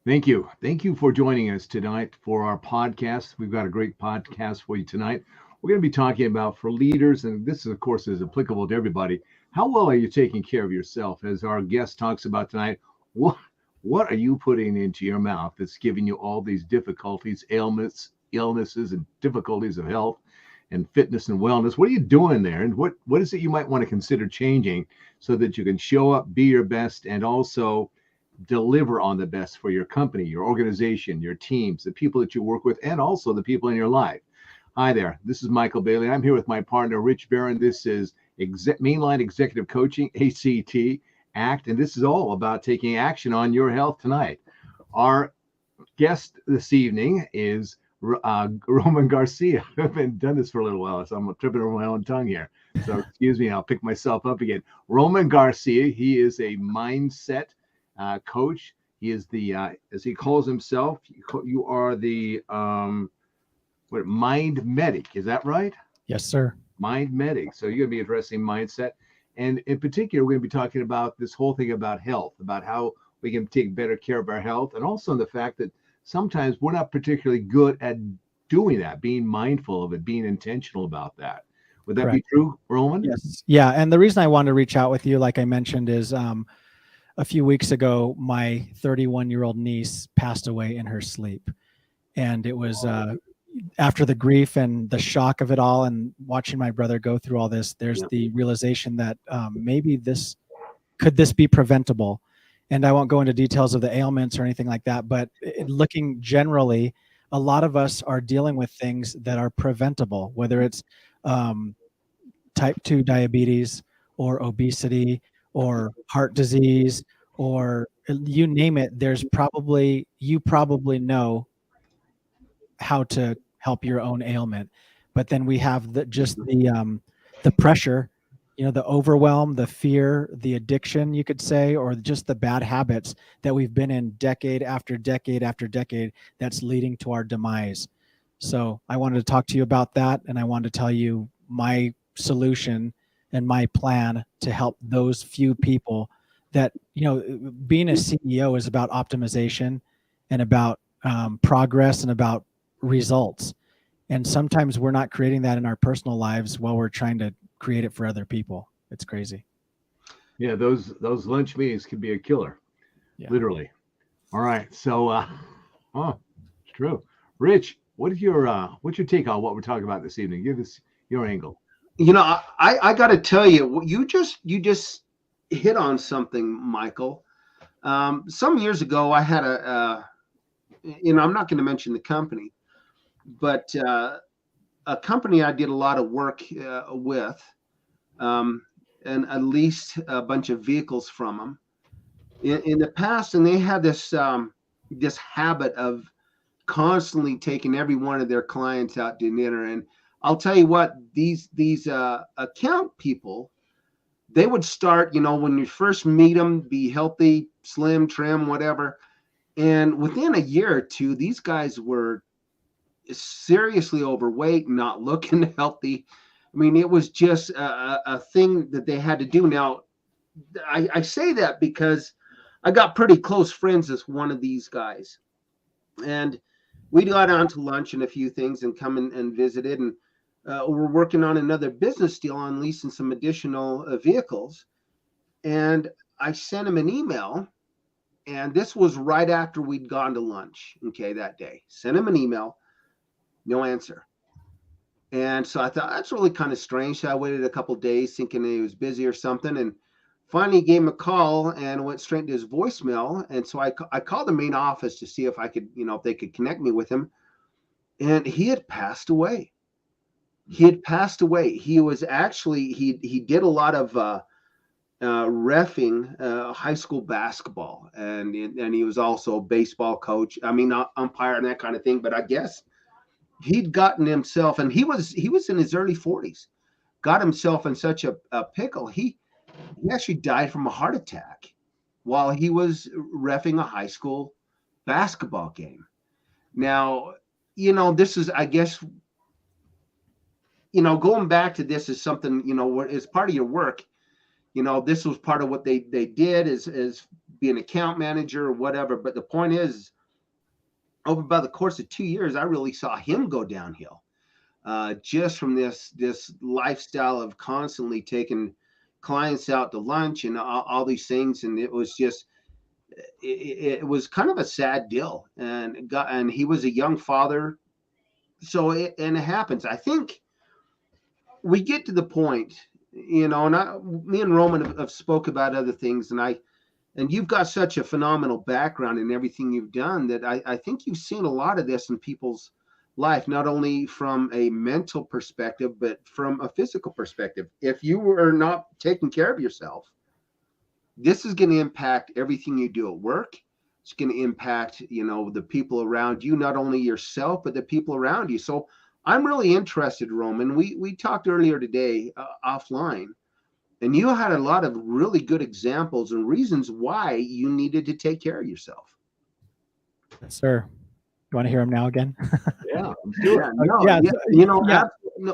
Thank you. Thank you for joining us tonight for our podcast. We've got a great podcast for you tonight. We're going to be talking about for leaders, and this, of course, is applicable to everybody. How well are you taking care of yourself? As our guest talks about tonight, what are you putting into your mouth that's giving you all these difficulties, ailments, illnesses, and difficulties of health and fitness and wellness? What are you doing there? And what is it you might want to consider changing so that you can show up, be your best, and also deliver on the best for your company, your organization, your teams, the people that you work with, and also the people in your life? Hi there. This is Michael Bailey. I'm here with my partner, Rich Barron. This is Mainline Executive Coaching ACT, and this is all about taking action on your health tonight. Our guest this evening is Roman Garcia. I've been done this for a little while, so I'm tripping over my own tongue here. So excuse me, I'll pick myself up again. Roman Garcia, he is a mindset coach. He is the, as he calls himself, you are the mind medic. Is that right? Yes, sir. Mind medic. So you're going to be addressing mindset. And in particular, we're going to be talking about this whole thing about health, about how we can take better care of our health, and also the fact that sometimes we're not particularly good at doing that, being mindful of it, being intentional about that. Would that Correct. be true, Roman? Yes. Yeah. And the reason I wanted to reach out with you, like I mentioned, is a few weeks ago, my 31-year-old niece passed away in her sleep. And it was after the grief and the shock of it all and watching my brother go through all this, there's the realization that maybe this be preventable. And I won't go into details of the ailments or anything like that, but looking generally, a lot of us are dealing with things that are preventable, whether it's type 2 diabetes or obesity or heart disease, or you name it. You probably know how to help your own ailment. But then we have the pressure, the overwhelm, the fear, the addiction, you could say, or just the bad habits that we've been in decade after decade after decade that's leading to our demise. So I wanted to talk to you about that, and I wanted to tell you my solution and my plan to help those few people that, being a CEO is about optimization and about progress and about results. And sometimes we're not creating that in our personal lives while we're trying to create it for other people. It's crazy. Yeah, those lunch meetings can be a killer, literally. All right, so it's true. Rich, what's your take on what we're talking about this evening? Give us your angle. I got to tell you, you just hit on something, Michael. Some years ago, I had I'm not going to mention the company, but a company I did a lot of work with, and at least a bunch of vehicles from them in the past, and they had this habit of constantly taking every one of their clients out to dinner. And I'll tell you what, these account people, they would start, when you first meet them, be healthy, slim, trim, whatever. And within a year or two, these guys were seriously overweight, not looking healthy. I mean, it was just a thing that they had to do. Now, I say that because I got pretty close friends with one of these guys. And we got on to lunch and a few things and come and visited. And we're working on another business deal on leasing some additional vehicles. And I sent him an email. And this was right after we'd gone to lunch, that day. Sent him an email, no answer. And so I thought, that's really kind of strange. So I waited a couple of days thinking he was busy or something. And finally gave him a call and went straight to his voicemail. And so I called the main office to see if I could, if they could connect me with him. And he had passed away. He was actually, he did a lot of reffing high school basketball, and he was also a baseball coach. I mean, umpire and that kind of thing. But I guess he'd gotten himself, and he was in his early 40s, got himself in such a pickle. He actually died from a heart attack while he was reffing a high school basketball game. Now, this is, I guess, going back to this is something, is part of your work. This was part of what they did is be an account manager or whatever. But the point is, over by the course of 2 years, I really saw him go downhill, just from this lifestyle of constantly taking clients out to lunch and all these things. And it was just, it was kind of a sad deal. And he was a young father. So and it happens. I think we get to the point, and me and Roman have spoke about other things, and you've got such a phenomenal background in everything you've done that I think you've seen a lot of this in people's life, not only from a mental perspective, but from a physical perspective. If you were not taking care of yourself, this is going to impact everything you do at work. It's going to impact, the people around you, not only yourself, but the people around you. So I'm really interested, Roman. We talked earlier today offline, and you had a lot of really good examples and reasons why you needed to take care of yourself. Yes, sir. You want to hear him now again? Yeah, sure.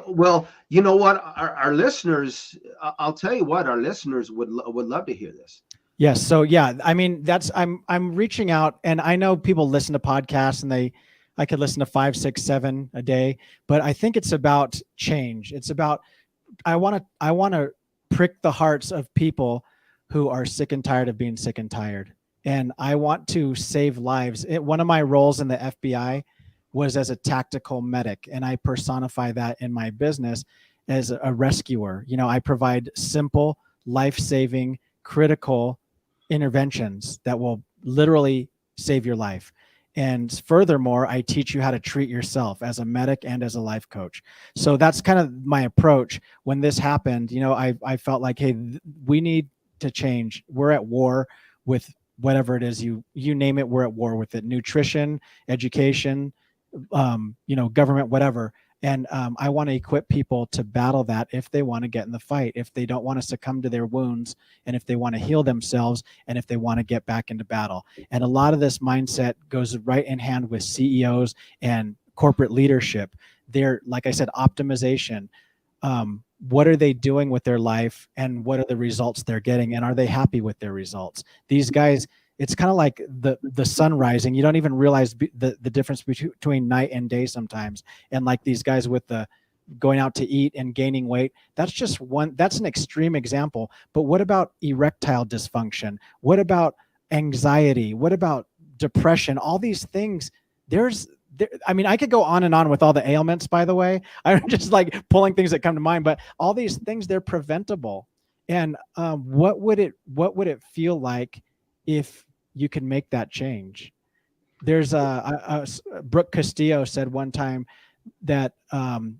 Well, you know what? Our listeners, I'll tell you what, our listeners would love to hear this. Yes. So yeah, I mean, I'm reaching out, and I know people listen to podcasts and I could listen to 5, 6, 7 a day, but I think it's about change. It's about, I want to prick the hearts of people who are sick and tired of being sick and tired. And I want to save lives. One of my roles in the FBI was as a tactical medic, and I personify that in my business as a rescuer. I provide simple, life-saving, critical interventions that will literally save your life. And furthermore, I teach you how to treat yourself as a medic and as a life coach. So that's kind of my approach. When this happened, I felt like, hey, we need to change. We're at war with whatever it is, you name it, we're at war with it. Nutrition, education, government, whatever. And I want to equip people to battle that if they want to get in the fight, if they don't want to succumb to their wounds, and if they want to heal themselves, and if they want to get back into battle. And a lot of this mindset goes right in hand with CEOs and corporate leadership. They're, like I said, optimization. What are they doing with their life, and what are the results they're getting, and are they happy with their results? These guys, it's kind of like the sun rising. You don't even realize the difference between night and day sometimes. And like these guys with the going out to eat and gaining weight, that's an extreme example. But what about erectile dysfunction? What about anxiety? What about depression? All these things, I could go on and on with all the ailments, by the way. I'm just like pulling things that come to mind, but all these things, they're preventable. And what would it feel like if you can make that change? There's Brooke Castillo said one time that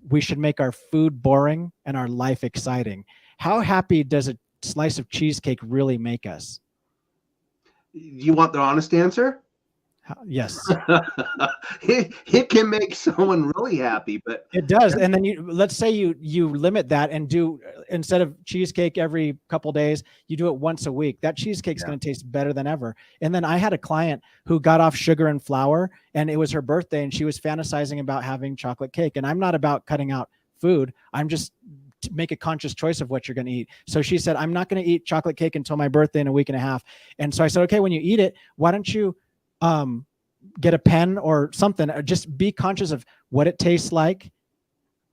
we should make our food boring and our life exciting. How happy does a slice of cheesecake really make us? You want the honest answer? Yes. It can make someone really happy, but it does. And then let's say you limit that and do, instead of cheesecake every couple days, you do it once a week. That cheesecake's going to taste better than ever. And then I had a client who got off sugar and flour, and it was her birthday, and she was fantasizing about having chocolate cake. And I'm not about cutting out food. I'm just to make a conscious choice of what you're going to eat. So she said, I'm not going to eat chocolate cake until my birthday in a week and a half. And so I said, okay, when you eat it, why don't you get a pen or something, or just be conscious of what it tastes like,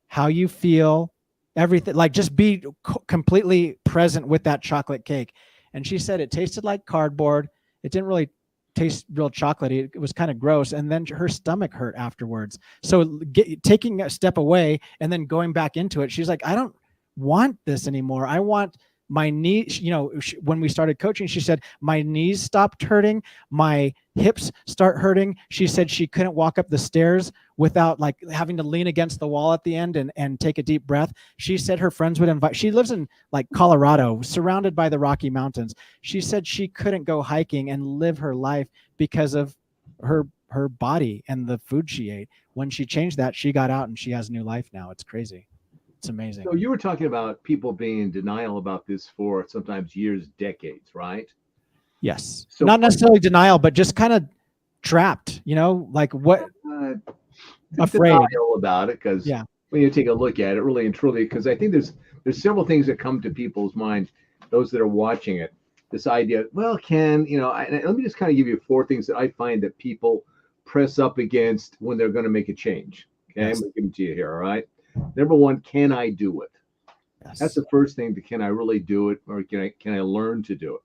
how you feel, everything. Like, just be completely present with that chocolate cake. And she said it tasted like cardboard. It didn't really taste real chocolatey. It was kind of gross. And then her stomach hurt afterwards. So taking a step away and then going back into it, she's like, I don't want this anymore. I want my knees, when we started coaching, she said, my knees stopped hurting. My hips start hurting. She said she couldn't walk up the stairs without like having to lean against the wall at the end and take a deep breath. She said her friends would invite, she lives in like Colorado, surrounded by the Rocky Mountains. She said she couldn't go hiking and live her life because of her body and the food she ate. When she changed that, she got out and she has new life now. It's crazy. It's amazing. So you were talking about people being in denial about this for sometimes years, decades, right? Yes. So not necessarily denial, but just kind of trapped, like what? Afraid denial about it, because when you take a look at it, really and truly, because I think there's several things that come to people's minds, those that are watching it. This idea, well, let me just kind of give you 4 things that I find that people press up against when they're going to make a change. Okay, Yes. I'm going to give them to you here. All right. Number one, can I do it? Yes. That's the first thing. Can I really do it, or can I learn to do it?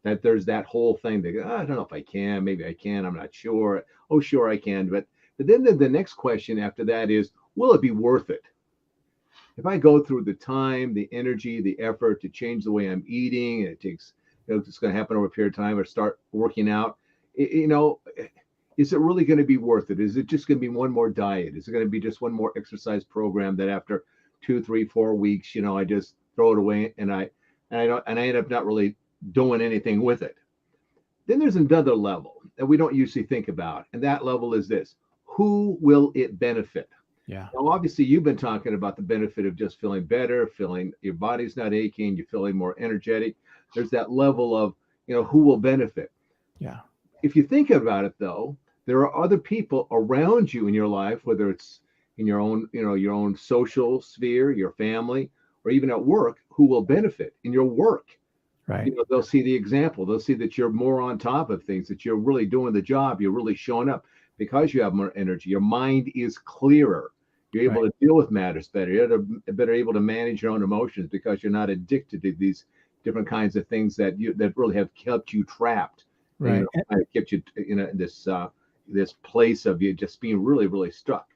That there's that whole thing that I don't know if I can, maybe I can, I'm not sure. Oh, sure I can, but then the next question after that is, will it be worth it? If I go through the time, the energy, the effort to change the way I'm eating, and it takes, it's going to happen over a period of time, or start working out, is it really going to be worth it? Is it just going to be one more diet? Is it going to be just one more exercise program that after 2, 3, 4 weeks, I just throw it away and I end up not really doing anything with it? Then there's another level that we don't usually think about, and that level is this: who will it benefit? Yeah. Now, obviously, you've been talking about the benefit of just feeling better, feeling your body's not aching, you're feeling more energetic. There's that level of, who will benefit. Yeah. If you think about it, though, there are other people around you in your life, whether it's in your own, your own social sphere, your family, or even at work, who will benefit in your work. Right. They'll see the example. They'll see that you're more on top of things, that you're really doing the job. You're really showing up because you have more energy. Your mind is clearer. You're able to deal with matters better. You're better able to manage your own emotions because you're not addicted to these different kinds of things that really have kept you trapped. Right. Kind of kept you in this place of you just being really, really stuck.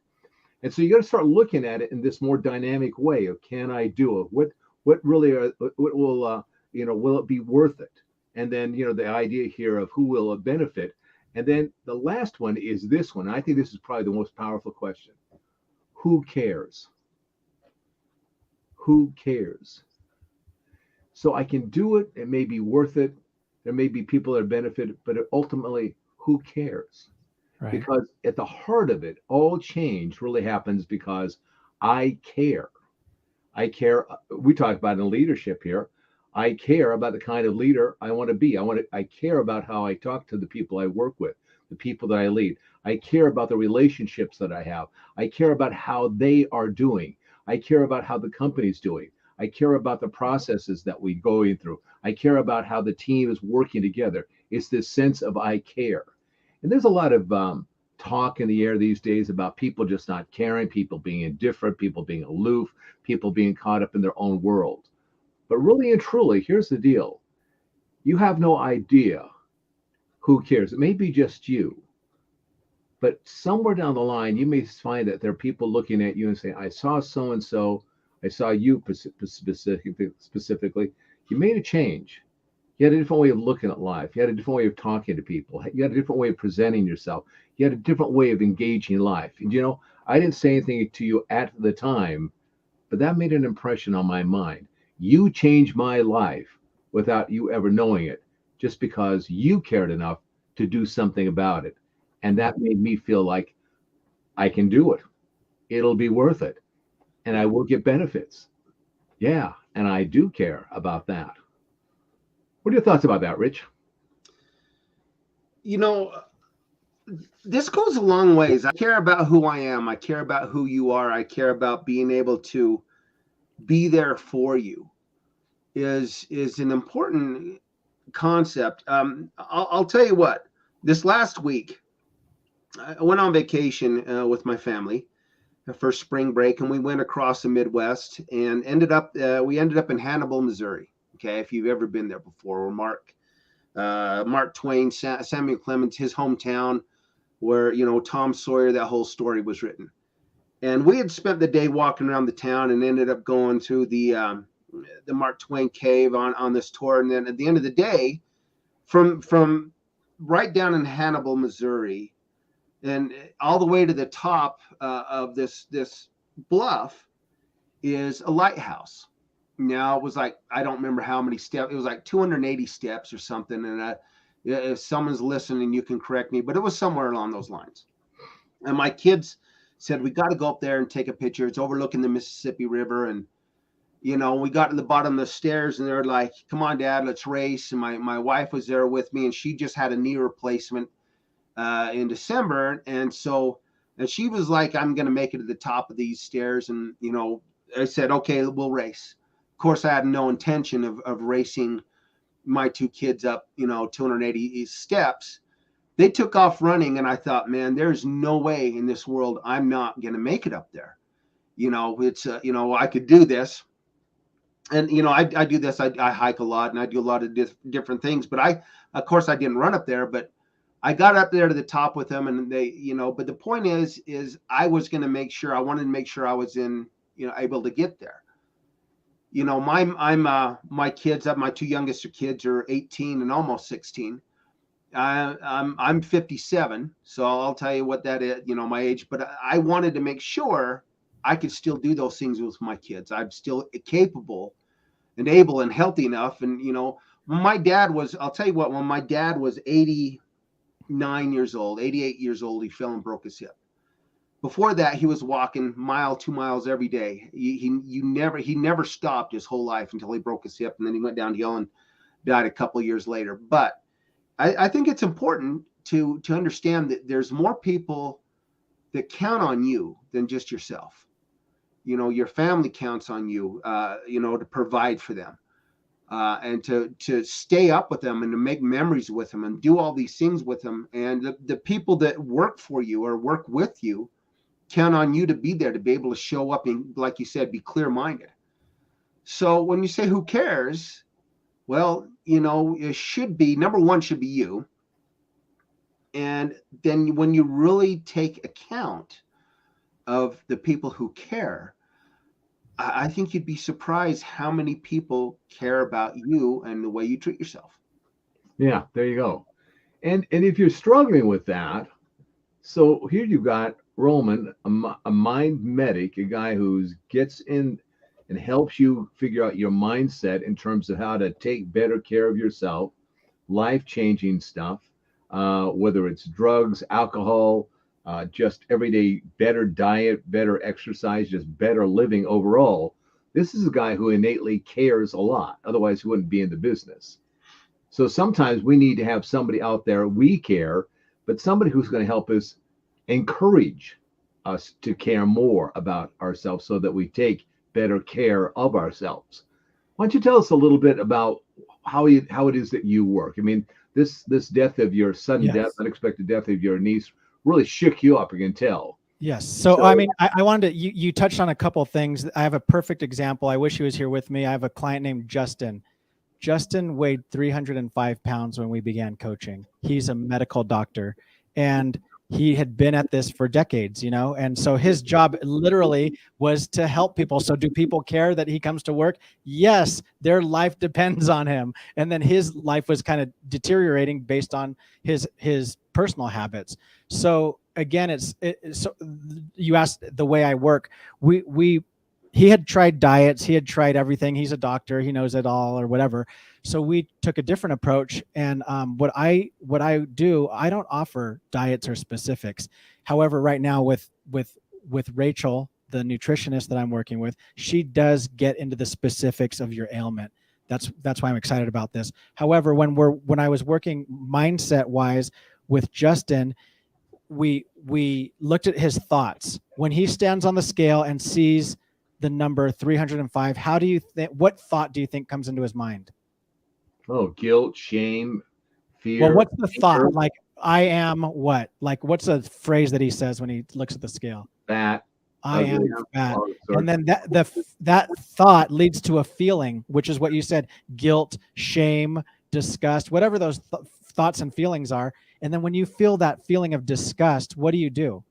And so you got to start looking at it in this more dynamic way of, can I do it? What really what will will it be worth it? And then, the idea here of who will it benefit. And then the last one is this one. I think this is probably the most powerful question. Who cares? Who cares? So I can do it. It may be worth it. There may be people that benefit, but ultimately, who cares? Right. Because at the heart of it, all change really happens because I care. I care. We talk about in leadership here. I care about the kind of leader I want to be. I care about how I talk to the people I work with, the people that I lead. I care about the relationships that I have. I care about how they are doing. I care about how the company's doing. I care about the processes that we're going through. I care about how the team is working together. It's this sense of I care. And there's a lot of talk in the air these days about people just not caring, people being indifferent, people being aloof, people being caught up in their own world. But really and truly, here's the deal. You have no idea who cares. It may be just you. But somewhere down the line, you may find that there are people looking at you and saying, I saw so-and-so, I saw you specifically. You made a change. You had a different way of looking at life. You had a different way of talking to people. You had a different way of presenting yourself. You had a different way of engaging life. And I didn't say anything to you at the time, but that made an impression on my mind. You changed my life without you ever knowing it, just because you cared enough to do something about it. And that made me feel like I can do it. It'll be worth it. And I will get benefits. Yeah. And I do care about that. What are your thoughts about that, Rich? This goes a long ways. I care about who I am. I care about who you are. I care about being able to be there for you is an important concept. I'll tell you what, this last week, I went on vacation with my family for spring break, and we went across the Midwest and we ended up in Hannibal, Missouri. Okay, if you've ever been there before, where Mark Twain, Samuel Clemens, his hometown, where Tom Sawyer, that whole story was written. And we had spent the day walking around the town and ended up going to the Mark Twain cave on this tour. And then at the end of the day, from right down in Hannibal, Missouri, and all the way to the top of this bluff is a lighthouse. Now, it was like, I don't remember how many steps. It was like 280 steps or something. And if someone's listening, you can correct me, but it was somewhere along those lines. And my kids said, we got to go up there and take a picture. It's overlooking the Mississippi River. And, we got to the bottom of the stairs and they're like, come on, Dad, let's race. And my wife was there with me, and she just had a knee replacement in December. And she was like, I'm going to make it to the top of these stairs. And, I said, okay, we'll race. Of course, I had no intention of racing my two kids up, 280 steps. They took off running, and I thought, man, there's no way in this world I'm not going to make it up there. It's I could do this. And I do this. I hike a lot, and I do a lot of different things. But of course, I didn't run up there. But I got up there to the top with them, and they, But the point is I was going to make sure. I wanted to make sure I was able to get there. My kids, my two youngest kids are 18 and almost 16. I'm 57, so I'll tell you what that is. My age. But I wanted to make sure I could still do those things with my kids. I'm still capable and able and healthy enough. And, when my dad was, I'll tell you what, when my dad was 89 years old, 88 years old, he fell and broke his hip. Before that, he was walking 2 miles every day. He never stopped his whole life until he broke his hip. And then he went downhill and died a couple of years later. But I think it's important to understand that there's more people that count on you than just yourself. Your family counts on you, to provide for them, and to stay up with them and to make memories with them and do all these things with them. And the people that work for you or work with you count on you to be there, to be able to show up and, like you said, be clear-minded. So when you say who cares, well, it should be, number one should be you. And then when you really take account of the people who care, I think you'd be surprised how many people care about you and the way you treat yourself. Yeah, there you go. And if you're struggling with that, so here you've got Roman, a mind medic, a guy who gets in and helps you figure out your mindset in terms of how to take better care of yourself, life-changing stuff, whether it's drugs, alcohol, just everyday better diet, better exercise, just better living overall. This is a guy who innately cares a lot. Otherwise, he wouldn't be in the business. So sometimes we need to have somebody out there, we care, but somebody who's going to help us encourage us to care more about ourselves so that we take better care of ourselves. Why don't you tell us a little bit about how it is that you work? I mean, this death of your sudden death, unexpected death of your niece really shook you up, I can tell. Yes. So I mean, I wanted to, you touched on a couple of things. I have a perfect example. I wish he was here with me. I have a client named Justin. Justin weighed 305 pounds when we began coaching. He's a medical doctor, and he had been at this for decades, and so his job literally was to help people. So do people care that he comes to work? Yes, their life depends on him. And then his life was kind of deteriorating based on his personal habits. So again, so you asked the way I work. He had tried diets. He had tried everything. He's a doctor. He knows it all or whatever. So we took a different approach. And what I do, I don't offer diets or specifics. However, right now with Rachel, the nutritionist that I'm working with, she does get into the specifics of your ailment. That's why I'm excited about this. However, when I was working mindset wise with Justin, we looked at his thoughts. When he stands on the scale and sees the number 305, what thought do you think comes into his mind? Oh, guilt, shame, fear. Well, what's the thought? Like, I am what? Like, what's a phrase that he says when he looks at the scale? Fat. I am fat. And then that thought leads to a feeling, which is what you said: guilt, shame, disgust, whatever those thoughts and feelings are. And then when you feel that feeling of disgust, what do?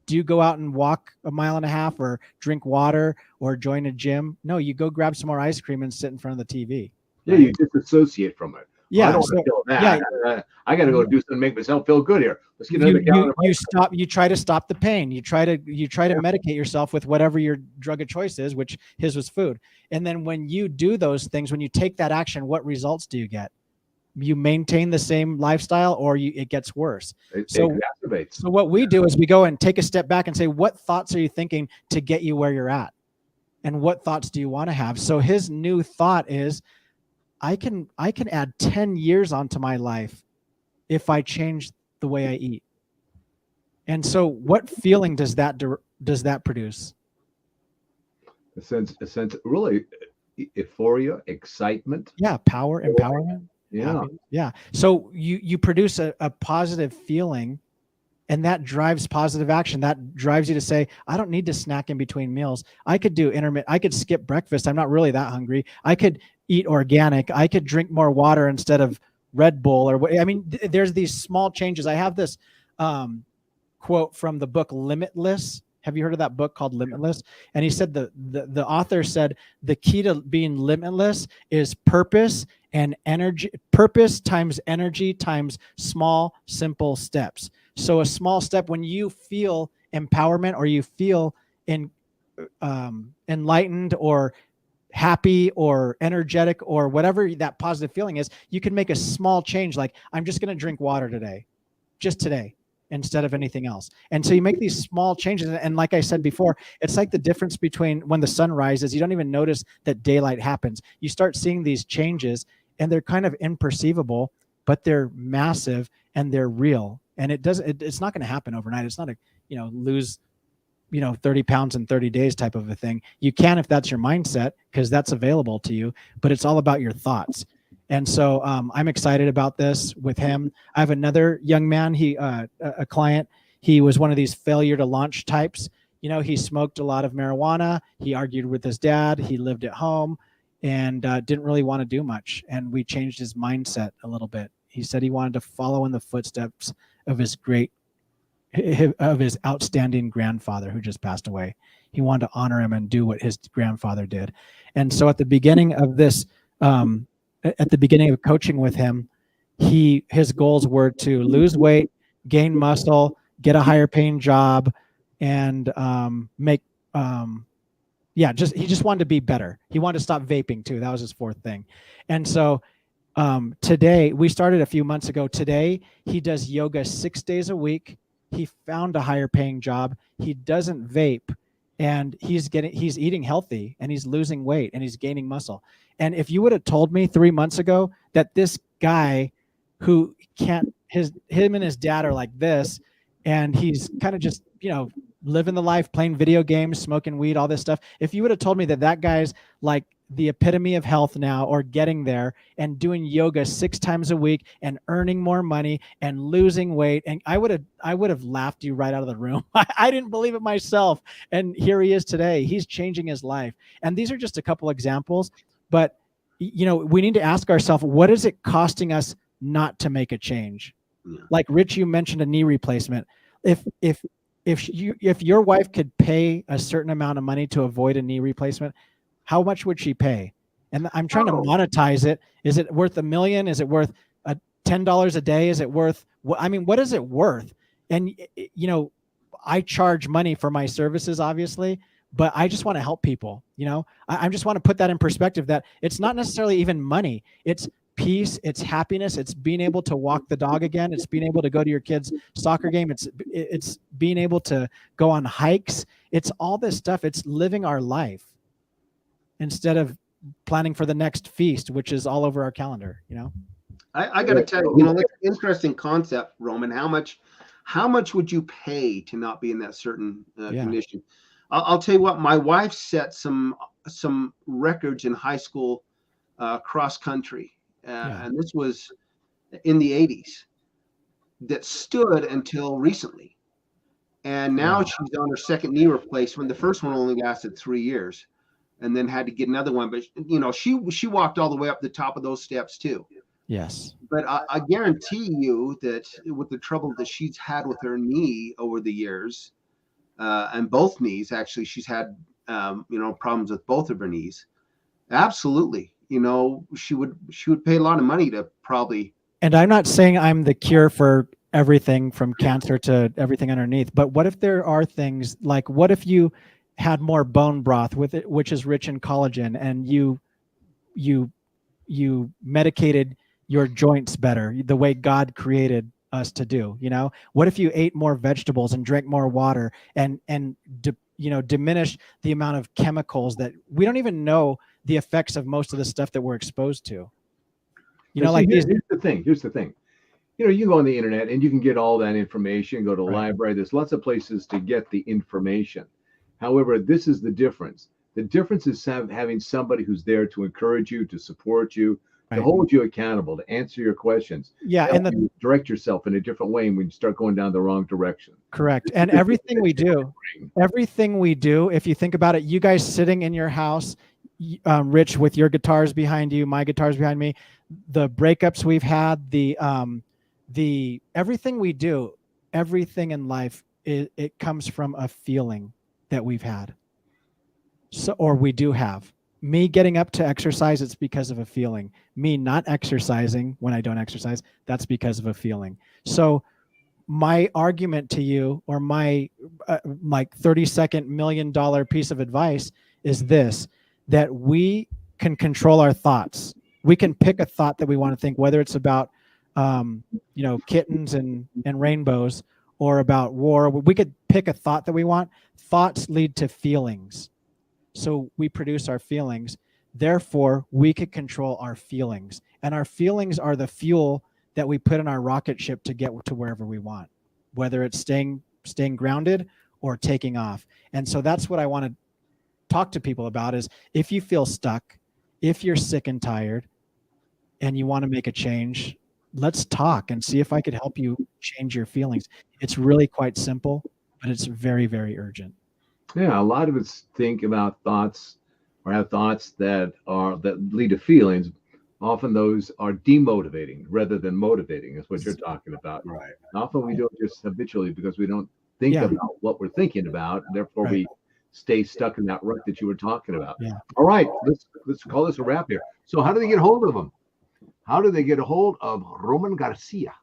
Do you go out and walk 1.5 miles or drink water or join a gym? No, you go grab some more ice cream and sit in front of the TV. Yeah, right? You disassociate from it. Yeah, I don't want to feel that. Yeah. I got to go do something to make myself feel good here. Let's get another gallon. You stop. You try to stop the pain. You try to medicate yourself with whatever your drug of choice is, which his was food. And then when you do those things, when you take that action, what results do you get? You maintain the same lifestyle, or it gets worse. It exacerbates. So what we do is we go and take a step back and say, what thoughts are you thinking to get you where you're at? And what thoughts do you want to have? So his new thought is, I can add 10 years onto my life if I change the way I eat. And so what feeling does that produce? A sense really euphoria, excitement. Yeah, power, empowerment. Yeah. Yeah. So you produce a positive feeling, and that drives positive action. That drives you to say, I don't need to snack in between meals. I could do intermittent. I could skip breakfast. I'm not really that hungry. I could eat organic. I could drink more water instead of Red Bull or what. I mean, there's these small changes. I have this quote from the book Limitless. Have you heard of that book called Limitless? And he said the author said the key to being limitless is purpose and energy. Purpose times energy times small, simple steps. So a small step, when you feel empowerment or you feel enlightened or happy or energetic or whatever that positive feeling is, you can make a small change. Like, I'm just going to drink water today, just today, instead of anything else. And so you make these small changes. And like I said before, it's like the difference between when the sun rises, you don't even notice that daylight happens. You start seeing these changes and they're kind of imperceivable, but they're massive and they're real. And it's not going to happen overnight. It's not lose 30 pounds in 30 days type of a thing. You can, if that's your mindset, because that's available to you, but it's all about your thoughts. And so I'm excited about this with him. I have another young man, a client. He was one of these failure to launch types. He smoked a lot of marijuana. He argued with his dad. He lived at home and didn't really want to do much. And we changed his mindset a little bit. He said he wanted to follow in the footsteps of his outstanding grandfather who just passed away. He wanted to honor him and do what his grandfather did. And so at the beginning of this, at the beginning of coaching with him, his goals were to lose weight, gain muscle, get a higher paying job, and he just wanted to be better. He wanted to stop vaping too. That was his fourth thing. And so today, we started a few months ago. Today, he does yoga 6 days a week. He found a higher paying job. He doesn't vape, and he's eating healthy, and he's losing weight, and he's gaining muscle. And if you would have told me 3 months ago that this guy who him and his dad are like this, and he's kind of just, living the life, playing video games, smoking weed, all this stuff. If you would have told me that guy's like the epitome of health now, or getting there and doing yoga 6 times a week and earning more money and losing weight, and I would have laughed you right out of the room. I didn't believe it myself. And here he is today. He's changing his life. And these are just a couple examples, but we need to ask ourselves, what is it costing us not to make a change? Yeah. Like Rich, you mentioned a knee replacement. If your wife could pay a certain amount of money to avoid a knee replacement, how much would she pay? And I'm trying to monetize it. Is it worth $1 million? Is it worth $10 a day? Is it worth, what is it worth? And, I charge money for my services, obviously, but I just want to help people. I just want to put that in perspective, that it's not necessarily even money. It's peace, it's happiness, it's being able to walk the dog again, it's being able to go to your kid's soccer game, it's being able to go on hikes, it's all this stuff. It's living our life instead of planning for the next feast, which is all over our calendar. I got to tell you, that's an interesting concept, Roman. How much would you pay to not be in that certain condition? I'll tell you what, my wife set some records in high school cross country. And this was in the 80s, that stood until recently. And now she's on her second knee replacement. The first one only lasted 3 years, and then had to get another one. But, she walked all the way up the top of those steps too. Yes. But I guarantee you that with the trouble that she's had with her knee over the years, and both knees, actually, she's had, problems with both of her knees. Absolutely. She would pay a lot of money to probably. And I'm not saying I'm the cure for everything from cancer to everything underneath, but what if there are things like, what if you had more bone broth with it, which is rich in collagen, and you medicated your joints better, the way God created us to do? What if you ate more vegetables and drank more water and diminish the amount of chemicals that we don't even know the effects of most of the stuff that we're exposed to? Here's the thing. You can go on the internet and you can get all that information, go to a library. There's lots of places to get the information. However, this is the difference. The difference is having somebody who's there to encourage you, to support you, to hold you accountable, to answer your questions, Yeah, to and help you direct yourself in a different way when you start going down the wrong direction. correct. And everything we do, if you think about it, you guys sitting in your house, Rich, with your guitars behind you, my guitars behind me, the breakups we've had, the everything we do, everything in life, it comes from a feeling that we've had. So, or we do have. Me getting up to exercise, it's because of a feeling. Me not exercising when I don't exercise, that's because of a feeling. So my argument to you, or my like 30-second $1 million piece of advice is this, that we can control our thoughts. We can pick a thought that we want to think, whether it's about kittens and rainbows, or about war. We could pick a thought that we want. Thoughts lead to feelings. So we produce our feelings. Therefore, we could control our feelings. And our feelings are the fuel that we put in our rocket ship to get to wherever we want, whether it's staying grounded or taking off. And so that's what I want to talk to people about, is if you feel stuck, if you're sick and tired and you want to make a change, let's talk and see if I could help you change your feelings. It's really quite simple, but it's very, very urgent. Yeah, a lot of us think about thoughts or have thoughts that lead to feelings. Often those are demotivating rather than motivating, is what you're talking about. Right. Often we do it just habitually because we don't think about what we're thinking about. Therefore, we stay stuck in that rut that you were talking about. Yeah. All right, let's call this a wrap here. So how do they get a hold of them? How do they get a hold of Roman Garcia?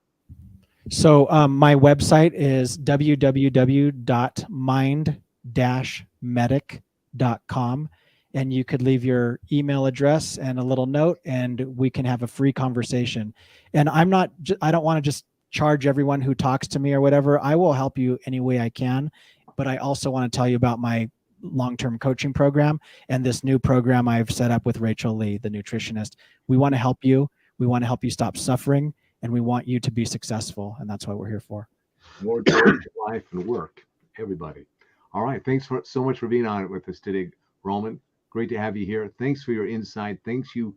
So my website is www.mind-medic.com. And you could leave your email address and a little note, and we can have a free conversation. And I don't want to just charge everyone who talks to me or whatever. I will help you any way I can. But I also want to tell you about my long-term coaching program and this new program I've set up with Rachel Lee, the nutritionist. We want to help you. We want to help you stop suffering, and we want you to be successful. And that's what we're here for. More joy to life and work, everybody. All right. Thanks so much for being on it with us today, Roman. Great to have you here. Thanks for your insight. Thank you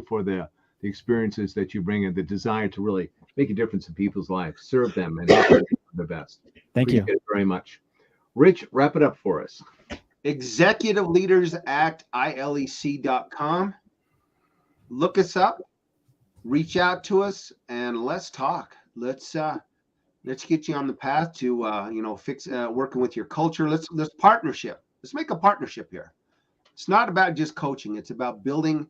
for the experiences that you bring and the desire to really make a difference in people's lives, serve them, and help them the best. Thank you very much. Rich, wrap it up for us. Executive Leaders Act, ILEC.com. Look us up, reach out to us, and let's talk. Let's get you on the path to fix working with your culture. Let's partnership. Let's make a partnership here. It's not about just coaching. It's about building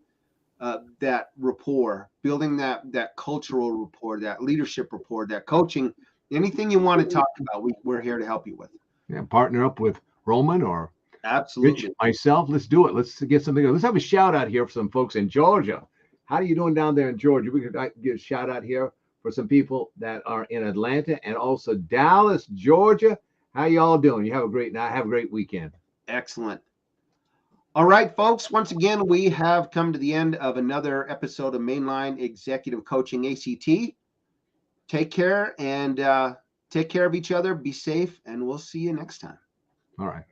that rapport, building that cultural rapport, that leadership rapport, that coaching. Anything you want to talk about, we're here to help you with. Yeah, partner up with Roman or absolutely Rich, myself. Let's do it. Let's get something. Let's have a shout out here for some folks in Georgia. How are you doing down there in Georgia? We could give a shout out here for some people that are in Atlanta and also Dallas, Georgia. How y'all doing? You have a great night. Have a great weekend. Excellent. All right, folks. Once again, we have come to the end of another episode of Mainline Executive Coaching ACT. Take care and take care of each other. Be safe, and we'll see you next time. All right.